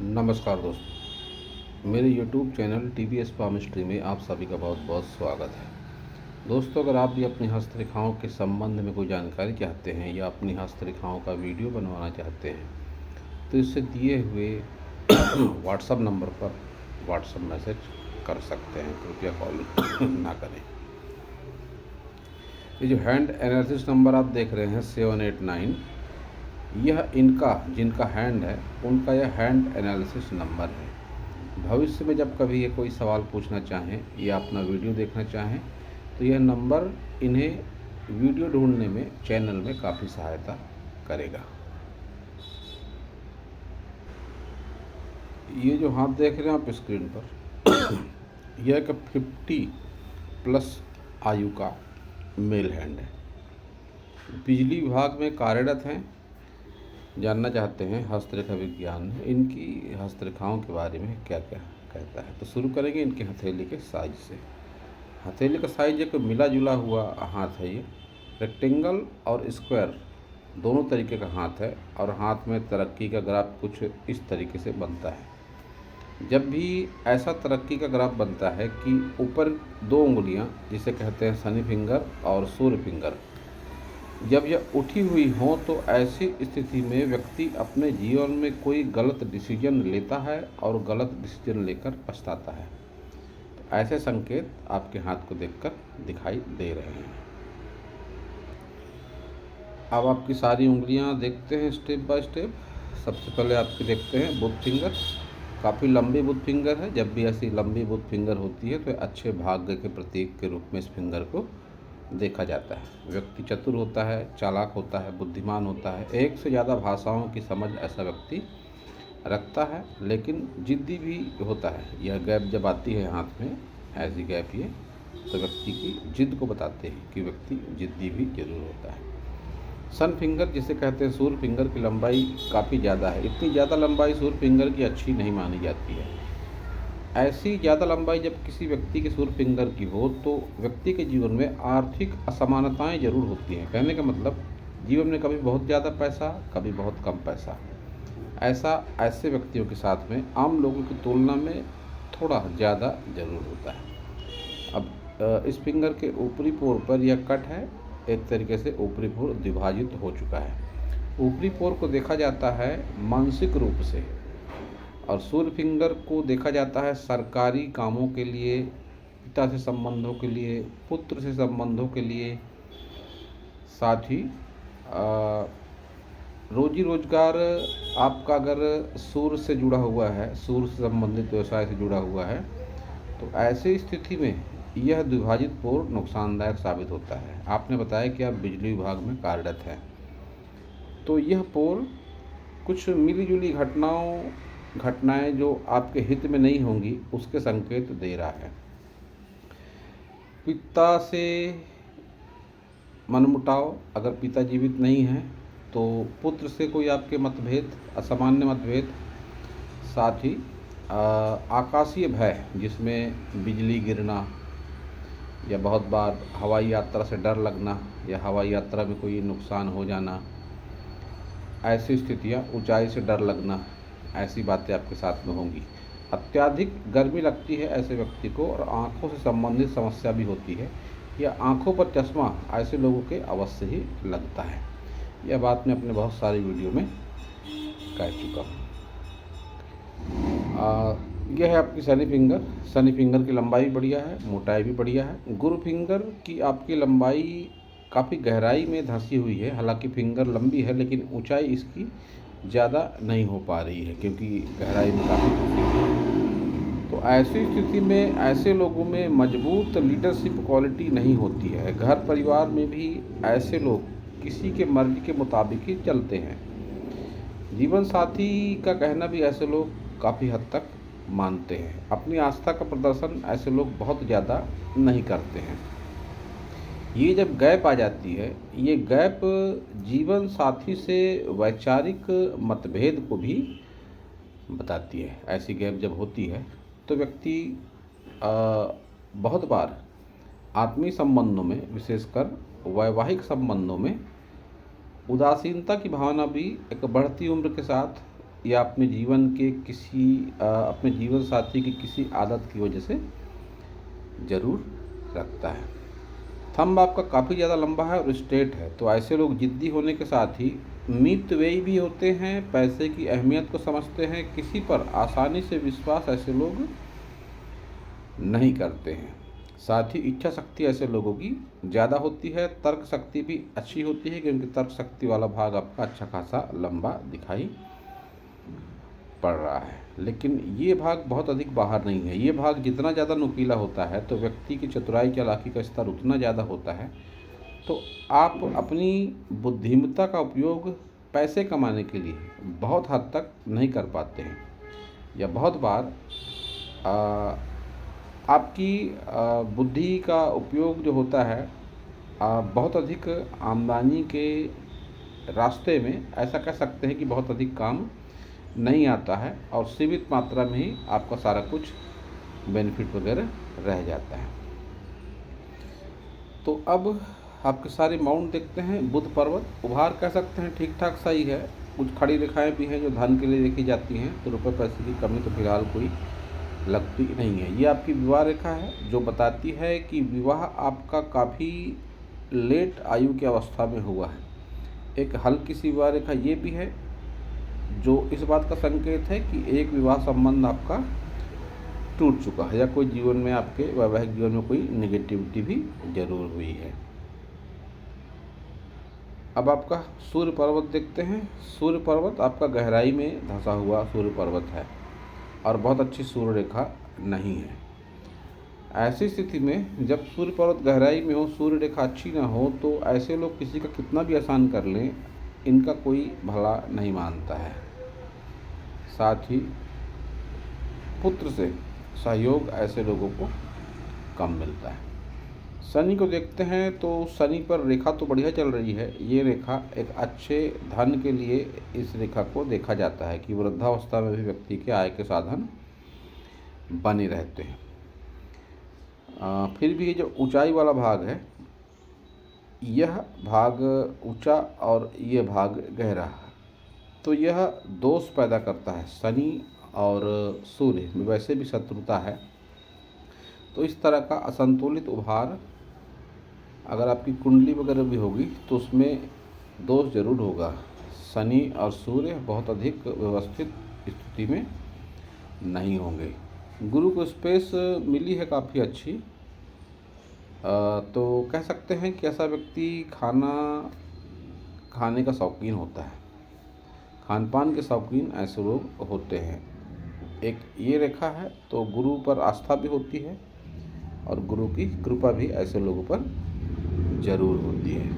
नमस्कार दोस्तों, मेरे YouTube चैनल TBS पामिस्ट्री में आप सभी का बहुत बहुत स्वागत है। दोस्तों, अगर आप भी अपनी हस्तरेखाओं के संबंध में कोई जानकारी चाहते हैं या अपनी हस्तरेखाओं का वीडियो बनवाना चाहते हैं तो इससे दिए हुए व्हाट्सएप नंबर पर व्हाट्सएप मैसेज कर सकते हैं। कृपया कॉल ना करें। ये जो हैंड एनालिसिस नंबर आप देख रहे हैं 789, यह इनका जिनका हैंड है उनका यह हैंड एनालिसिस नंबर है। भविष्य में जब कभी ये कोई सवाल पूछना चाहें या अपना वीडियो देखना चाहें तो यह नंबर इन्हें वीडियो ढूंढने में चैनल में काफ़ी सहायता करेगा। ये जो हाथ देख रहे हैं आप स्क्रीन पर यह एक 50+ आयु का मेल हैंड है। बिजली विभाग में कार्यरत हैं। जानना चाहते हैं हस्तरेखा विज्ञान इनकी हस्तरेखाओं के बारे में क्या क्या कहता है। तो शुरू करेंगे इनके हथेली के साइज से। हथेली का साइज एक मिला जुला हुआ हाथ है। ये रेक्टेंगल और स्क्वायर दोनों तरीके का हाथ है और हाथ में तरक्की का ग्राफ कुछ इस तरीके से बनता है। जब भी ऐसा तरक्की का ग्राफ बनता है कि ऊपर 2 उंगलियां जिसे कहते हैं शनि फिंगर और सूर्य फिंगर, जब यह उठी हुई हो तो ऐसी स्थिति में व्यक्ति अपने जीवन में कोई गलत डिसीजन लेता है और गलत डिसीजन लेकर पछताता है। तो ऐसे संकेत आपके हाथ को देखकर दिखाई दे रहे हैं। अब आपकी सारी उंगलियां देखते हैं स्टेप बाय स्टेप। सबसे पहले आपकी देखते हैं बुध फिंगर। काफ़ी लंबी बुध फिंगर है। जब भी ऐसी लंबी बुध फिंगर होती है तो अच्छे भाग्य के प्रतीक के रूप में इस फिंगर को देखा जाता है। व्यक्ति चतुर होता है, चालाक होता है, बुद्धिमान होता है, एक से ज़्यादा भाषाओं की समझ ऐसा व्यक्ति रखता है, लेकिन जिद्दी भी होता है। यह गैप जब आती है हाथ में, ऐसी गैप ये, तो व्यक्ति की जिद को बताते हैं कि व्यक्ति जिद्दी भी जरूर होता है। सन फिंगर जिसे कहते हैं सूर्य फिंगर की लंबाई काफ़ी ज़्यादा है। इतनी ज़्यादा लंबाई सूर्य फिंगर की अच्छी नहीं मानी जाती है। ऐसी ज़्यादा लंबाई जब किसी व्यक्ति के सूर्य फिंगर की हो तो व्यक्ति के जीवन में आर्थिक असमानताएं जरूर होती हैं। कहने का मतलब जीवन में कभी बहुत ज़्यादा पैसा, कभी बहुत कम पैसा। ऐसे व्यक्तियों के साथ में आम लोगों की तुलना में थोड़ा ज़्यादा जरूर होता है। अब इस फिंगर के ऊपरी पोर पर यह कट है। एक तरीके से ऊपरी पोर द्विभाजित हो चुका है। ऊपरी पोर को देखा जाता है मानसिक रूप से और सूर्य फिंगर को देखा जाता है सरकारी कामों के लिए, पिता से संबंधों के लिए, पुत्र से संबंधों के लिए, साथ ही रोजी रोजगार आपका अगर सूर्य से जुड़ा हुआ है, सूर्य से संबंधित व्यवसाय से जुड़ा हुआ है तो ऐसी स्थिति में यह द्विभाजित पोर नुकसानदायक साबित होता है। आपने बताया कि आप बिजली विभाग में कार्यरत हैं, तो यह पोर कुछ मिली जुली घटनाएं जो आपके हित में नहीं होंगी उसके संकेत दे रहा है। पिता से मनमुटाव, अगर पिता जीवित नहीं है तो पुत्र से कोई आपके मतभेद, असामान्य मतभेद, साथ ही आकाशीय भय जिसमें बिजली गिरना या बहुत बार हवाई यात्रा से डर लगना या हवाई यात्रा में कोई नुकसान हो जाना, ऐसी स्थितियाँ, ऊंचाई से डर लगना, ऐसी बातें आपके साथ में होंगी। अत्यधिक गर्मी लगती है ऐसे व्यक्ति को और आँखों से संबंधित समस्या भी होती है या आँखों पर चश्मा ऐसे लोगों के अवश्य ही लगता है। यह बात मैं अपने बहुत सारी वीडियो में कह चुका हूँ। यह है आपकी शनि फिंगर। शनि फिंगर की लंबाई बढ़िया है, मोटाई भी बढ़िया है। गुरु फिंगर की आपकी लंबाई काफ़ी गहराई में धंसी हुई है। हालांकि फिंगर लंबी है लेकिन ऊंचाई इसकी ज़्यादा नहीं हो पा रही है क्योंकि गहराई में काफ़ी धंसी हुई है। तो ऐसी स्थिति में ऐसे लोगों में मजबूत लीडरशिप क्वालिटी नहीं होती है। घर परिवार में भी ऐसे लोग किसी के मर्जी के मुताबिक ही चलते हैं। जीवन साथी का कहना भी ऐसे लोग काफ़ी हद तक मानते हैं। अपनी आस्था का प्रदर्शन ऐसे लोग बहुत ज़्यादा नहीं करते हैं। ये जब गैप आ जाती है, ये गैप जीवन साथी से वैचारिक मतभेद को भी बताती है। ऐसी गैप जब होती है तो व्यक्ति बहुत बार आत्मीय संबंधों में, विशेषकर वैवाहिक संबंधों में उदासीनता की भावना भी एक बढ़ती उम्र के साथ या अपने जीवन के किसी अपने जीवन साथी की किसी आदत की वजह से ज़रूर रखता है। थंब आपका काफ़ी ज़्यादा लंबा है और स्ट्रेट है, तो ऐसे लोग ज़िद्दी होने के साथ ही मितव्ययी भी होते हैं, पैसे की अहमियत को समझते हैं, किसी पर आसानी से विश्वास ऐसे लोग नहीं करते हैं। साथ ही इच्छा शक्ति ऐसे लोगों की ज़्यादा होती है, तर्क शक्ति भी अच्छी होती है क्योंकि तर्क शक्ति वाला भाग आपका अच्छा खासा लंबा दिखाई पड़ रहा है। लेकिन ये भाग बहुत अधिक बाहर नहीं है। ये भाग जितना ज़्यादा नुकीला होता है तो व्यक्ति की चतुराई चालाकी का स्तर उतना ज़्यादा होता है। तो आप अपनी बुद्धिमत्ता का उपयोग पैसे कमाने के लिए बहुत हद तक नहीं कर पाते हैं, या बहुत बार आ, आपकी बुद्धि का उपयोग जो होता है बहुत अधिक आमदनी के रास्ते में, ऐसा कह सकते हैं कि बहुत अधिक काम नहीं आता है और सीमित मात्रा में ही आपका सारा कुछ बेनिफिट वगैरह रह जाता है। तो अब आपके सारे माउंट देखते हैं। बुध पर्वत उभार कह सकते हैं ठीक ठाक सही है। कुछ खड़ी रेखाएं भी हैं जो धन के लिए देखी जाती हैं, तो रुपये पैसे की कमी तो फिलहाल कोई लगती नहीं है। ये आपकी विवाह रेखा है जो बताती है कि विवाह आपका काफ़ी लेट आयु की अवस्था में हुआ है। एक हल्की सी विवाह रेखा ये भी है जो इस बात का संकेत है कि एक विवाह संबंध आपका टूट चुका है या कोई जीवन में आपके वैवाहिक जीवन में कोई नेगेटिविटी भी जरूर हुई है। अब आपका सूर्य पर्वत देखते हैं। सूर्य पर्वत आपका गहराई में धंसा हुआ सूर्य पर्वत है और बहुत अच्छी सूर्य रेखा नहीं है। ऐसी स्थिति में जब सूर्य पर्वत गहराई में हो, सूर्य रेखा अच्छी ना हो, तो ऐसे लोग किसी का कितना भी आसान कर लें, इनका कोई भला नहीं मानता है। साथ ही पुत्र से सहयोग ऐसे लोगों को कम मिलता है। शनि को देखते हैं तो शनि पर रेखा तो बढ़िया चल रही है। ये रेखा एक अच्छे धन के लिए इस रेखा को देखा जाता है कि वृद्धावस्था में भी व्यक्ति के आय के साधन बने रहते हैं। फिर भी ये जो ऊंचाई वाला भाग है, यह भाग ऊंचा और ये भाग गहरा है, तो यह दोष पैदा करता है। शनि और सूर्य में वैसे भी शत्रुता है, तो इस तरह का असंतुलित उभार अगर आपकी कुंडली वगैरह भी होगी तो उसमें दोष जरूर होगा। शनि और सूर्य बहुत अधिक व्यवस्थित स्थिति में नहीं होंगे। गुरु को स्पेस मिली है काफ़ी अच्छी, तो कह सकते हैं कि ऐसा व्यक्ति खाना खाने का शौकीन होता है, खान पान के शौकीन ऐसे लोग होते हैं। एक ये रेखा है, तो गुरु पर आस्था भी होती है और गुरु की कृपा भी ऐसे लोगों पर जरूर होती है।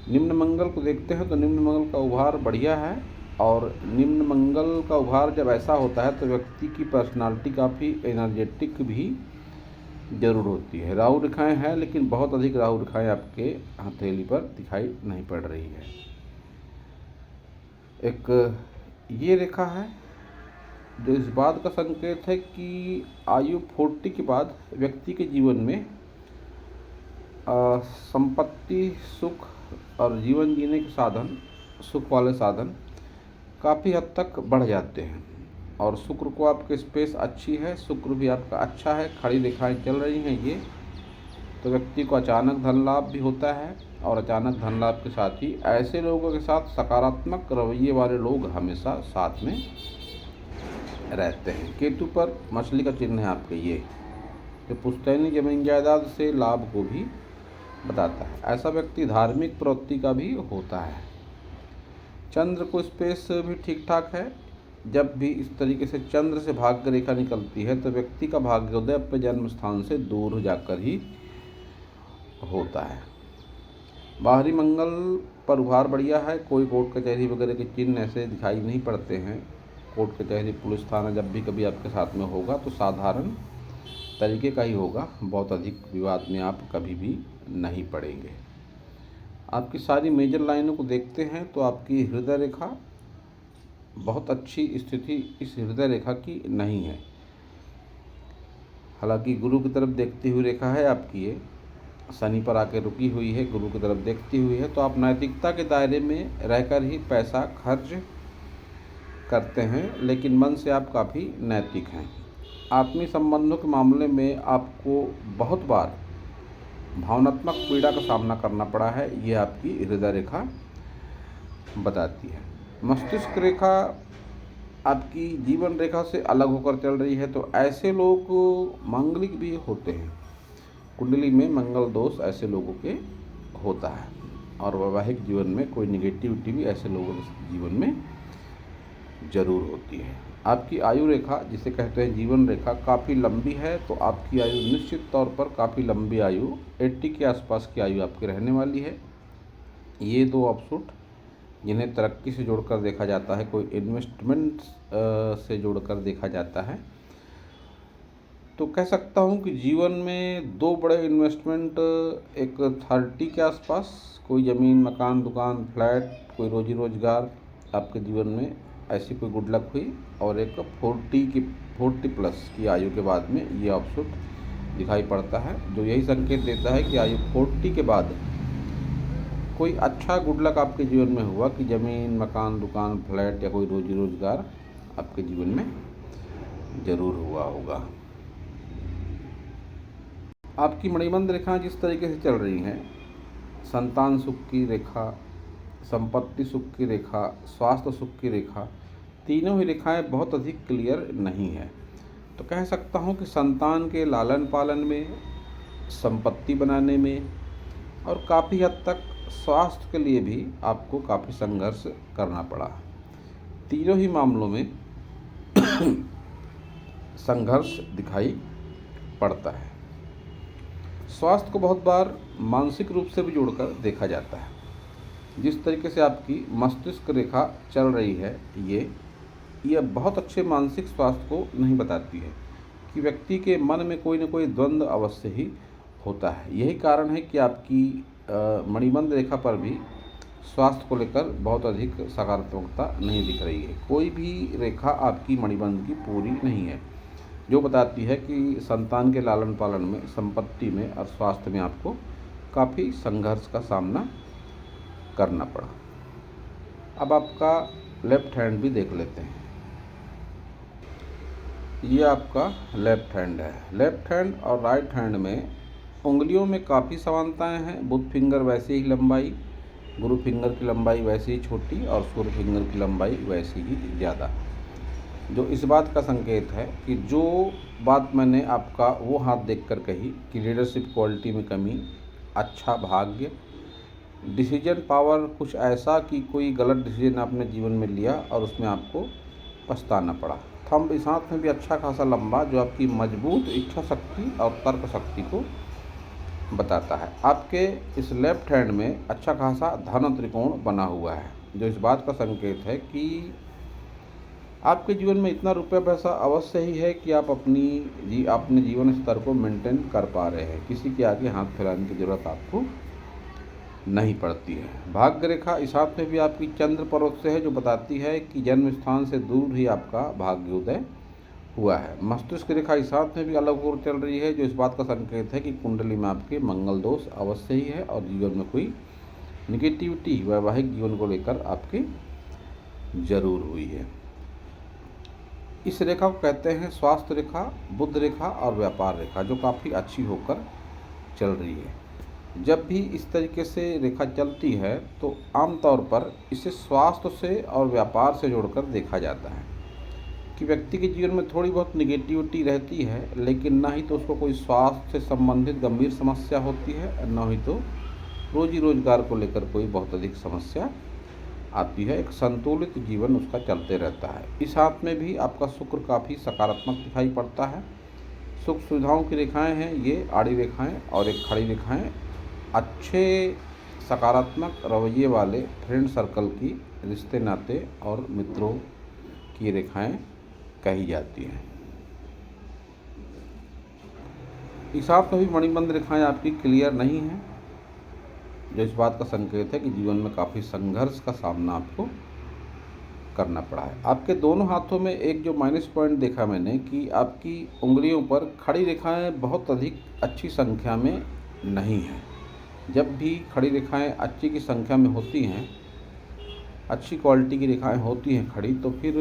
निम्न मंगल को देखते हैं तो निम्न मंगल का उभार बढ़िया है, और निम्न मंगल का उभार जब ऐसा होता है तो व्यक्ति की पर्सनालिटी काफ़ी एनर्जेटिक भी जरूर होती है। राहु रेखाएं हैं, लेकिन बहुत अधिक राहु रेखाएं आपके हथेली पर दिखाई नहीं पड़ रही है। एक ये रेखा है जो इस बात का संकेत है कि आयु 40 के बाद व्यक्ति के जीवन में संपत्ति, सुख और जीवन जीने के साधन, सुख वाले साधन काफ़ी हद तक बढ़ जाते हैं। और शुक्र को आपके स्पेस अच्छी है, शुक्र भी आपका अच्छा है, खड़ी रेखाएं चल रही हैं ये, तो व्यक्ति को अचानक धन लाभ भी होता है। और अचानक धन लाभ के साथ ही ऐसे लोगों के साथ सकारात्मक रवैये वाले लोग हमेशा साथ में रहते हैं। केतु पर मछली का चिन्ह है आपके ये, जो पुश्तैनी जमीन जायदाद से लाभ को भी बताता है। ऐसा व्यक्ति धार्मिक प्रवृत्ति का भी होता है। चंद्र को स्पेस भी ठीक ठाक है। जब भी इस तरीके से चंद्र से भाग्य रेखा निकलती है तो व्यक्ति का भाग्योदय अपने जन्म स्थान से दूर जाकर ही होता है। बाहरी मंगल पर उभार बढ़िया है, कोई कोर्ट कचहरी वगैरह के चिन्ह ऐसे दिखाई नहीं पड़ते हैं। कोर्ट कचहरी पुलिस थाना जब भी कभी आपके साथ में होगा तो साधारण तरीके का ही होगा, बहुत अधिक विवाद में आप कभी भी नहीं पड़ेंगे। आपकी सारी मेजर लाइनों को देखते हैं तो आपकी हृदय रेखा बहुत अच्छी स्थिति इस हृदय रेखा की नहीं है। हालांकि गुरु की तरफ देखती हुई रेखा है आपकी, ये शनि पर आके रुकी हुई है, गुरु की तरफ देखती हुई है, तो आप नैतिकता के दायरे में रहकर ही पैसा खर्च करते हैं, लेकिन मन से आप काफ़ी नैतिक हैं। आत्मीय संबंधों के मामले में आपको बहुत बार भावनात्मक पीड़ा का सामना करना पड़ा है, ये आपकी हृदय रेखा बताती है। मस्तिष्क रेखा आपकी जीवन रेखा से अलग होकर चल रही है, तो ऐसे लोग मांगलिक भी होते हैं। कुंडली में मंगल दोष ऐसे लोगों के होता है, और वैवाहिक जीवन में कोई निगेटिविटी भी ऐसे लोगों के जीवन में ज़रूर होती है। आपकी आयु रेखा, जिसे कहते हैं जीवन रेखा, काफ़ी लंबी है, तो आपकी आयु निश्चित तौर पर काफ़ी लंबी आयु 80 के आसपास की आयु आपकी रहने वाली है। ये दो अपशुट जिन्हें तरक्की से जोड़कर देखा जाता है, कोई इन्वेस्टमेंट से जोड़कर देखा जाता है, तो कह सकता हूँ कि जीवन में दो बड़े इन्वेस्टमेंट, एक 30 के आसपास कोई ज़मीन, मकान, दुकान, फ्लैट, कोई रोजी रोजगार आपके जीवन में ऐसी कोई गुड लक हुई, और एक 40 प्लस की आयु के बाद में ये अपशुट दिखाई पड़ता है, जो यही संकेत देता है कि आयु 40 के बाद कोई अच्छा गुड लक आपके जीवन में हुआ कि ज़मीन, मकान, दुकान, फ्लैट या कोई रोजी रोजगार आपके जीवन में ज़रूर हुआ होगा। आपकी मणिबंध रेखाएं जिस तरीके से चल रही हैं, संतान सुख की रेखा, संपत्ति सुख की रेखा, स्वास्थ्य सुख की रेखा, तीनों ही रेखाएं बहुत अधिक क्लियर नहीं है। तो कह सकता हूं कि संतान के लालन पालन में, संपत्ति बनाने में, और काफ़ी हद तक स्वास्थ्य के लिए भी आपको काफ़ी संघर्ष करना पड़ा। तीनों ही मामलों में संघर्ष दिखाई पड़ता है। स्वास्थ्य को बहुत बार मानसिक रूप से भी जोड़कर देखा जाता है। जिस तरीके से आपकी मस्तिष्क रेखा चल रही है, ये बहुत अच्छे मानसिक स्वास्थ्य को नहीं बताती है, कि व्यक्ति के मन में कोई न कोई द्वंद्व अवश्य ही होता है। यही कारण है कि आपकी मणिबंध रेखा पर भी स्वास्थ्य को लेकर बहुत अधिक सकारात्मकता नहीं दिख रही है। कोई भी रेखा आपकी मणिबंध की पूरी नहीं है, जो बताती है कि संतान के लालन पालन में, संपत्ति में और स्वास्थ्य में आपको काफ़ी संघर्ष का सामना करना पड़ा। अब आपका लेफ्ट हैंड भी देख लेते हैं। ये आपका लेफ्ट हैंड है। लेफ्ट हैंड और राइट हैंड में उंगलियों में काफ़ी समानताएं हैं। बुध फिंगर वैसे ही लंबाई, गुरु फिंगर की लंबाई वैसे ही छोटी, और सूर्य फिंगर की लंबाई वैसी ही ज़्यादा, जो इस बात का संकेत है कि जो बात मैंने आपका वो हाथ देखकर कही कि लीडरशिप क्वालिटी में कमी, अच्छा भाग्य, डिसीजन पावर, कुछ ऐसा कि कोई गलत डिसीजन आपने जीवन में लिया और उसमें आपको पछताना पड़ा। थंब इस हाथ में भी अच्छा खासा लंबा, जो आपकी मजबूत इच्छा शक्ति और तर्क शक्ति को बताता है। आपके इस लेफ्ट हैंड में अच्छा खासा धन त्रिकोण बना हुआ है, जो इस बात का संकेत है कि आपके जीवन में इतना रुपया पैसा अवश्य ही है कि आप अपने जीवन स्तर को मेंटेन कर पा रहे हैं। किसी के आगे हाथ फैलाने की ज़रूरत आपको नहीं पड़ती है। भाग्य रेखा इस हाथ में भी आपकी चंद्र पर्वत से है, जो बताती है कि जन्म स्थान से दूर ही आपका भाग्योदय हुआ है। मस्तिष्क रेखा इस हाथ में भी अलग ओर चल रही है, जो इस बात का संकेत है कि कुंडली में आपके मंगल दोष अवश्य ही है, और जीवन में कोई निगेटिविटी वैवाहिक जीवन को लेकर आपके जरूर हुई है। इस रेखा को कहते हैं स्वास्थ्य रेखा, बुध रेखा और व्यापार रेखा, जो काफ़ी अच्छी होकर चल रही है। जब भी इस तरीके से रेखा चलती है, तो आमतौर पर इसे स्वास्थ्य से और व्यापार से जोड़कर देखा जाता है कि व्यक्ति के जीवन में थोड़ी बहुत निगेटिविटी रहती है, लेकिन ना ही तो उसको कोई स्वास्थ्य से संबंधित गंभीर समस्या होती है, न ही तो रोजी रोजगार को लेकर कोई बहुत अधिक समस्या आती है। एक संतुलित जीवन उसका चलते रहता है। इस हाथ में भी आपका शुक्र काफ़ी सकारात्मक दिखाई पड़ता है। सुख सुविधाओं की रेखाएं हैं ये आड़ी रेखाएं, और एक खड़ी रेखाएं अच्छे सकारात्मक रवैये वाले फ्रेंड सर्कल की, रिश्ते नाते और मित्रों की रेखाएं कही जाती हैं। इस हाथ में भी मणिबंध रेखाएं आपकी क्लियर नहीं हैं, जो इस बात का संकेत है कि जीवन में काफ़ी संघर्ष का सामना आपको करना पड़ा है। आपके दोनों हाथों में एक जो माइनस पॉइंट देखा मैंने कि आपकी उंगलियों पर खड़ी रेखाएं बहुत अधिक अच्छी संख्या में नहीं हैं। जब भी खड़ी रेखाएं अच्छी की संख्या में होती हैं, अच्छी क्वालिटी की रेखाएं होती हैं खड़ी, तो फिर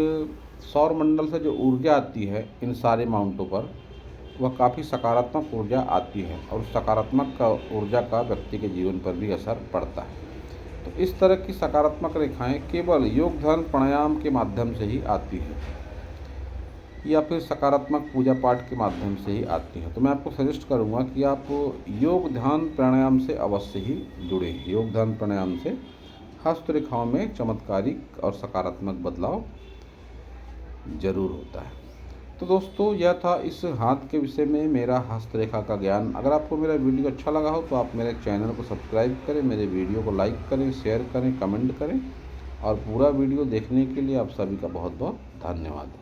सौर मंडल से जो ऊर्जा आती है इन सारे माउंटों पर, वह काफ़ी सकारात्मक ऊर्जा आती है और उस सकारात्मक का ऊर्जा का व्यक्ति के जीवन पर भी असर पड़ता है। तो इस तरह की सकारात्मक रेखाएं केवल योग ध्यान प्राणायाम के माध्यम से ही आती है या फिर सकारात्मक पूजा पाठ के माध्यम से ही आती है। तो मैं आपको सजेस्ट करूंगा कि आप योग ध्यान प्राणायाम से अवश्य ही जुड़ें। योग ध्यान प्राणायाम से हस्तरेखाओं में चमत्कारिक और सकारात्मक बदलाव जरूर होता है। तो दोस्तों, यह था इस हाथ के विषय में मेरा हस्तरेखा का ज्ञान। अगर आपको मेरा वीडियो अच्छा लगा हो तो आप मेरे चैनल को सब्सक्राइब करें, मेरे वीडियो को लाइक करें, शेयर करें, कमेंट करें, और पूरा वीडियो देखने के लिए आप सभी का बहुत बहुत धन्यवाद।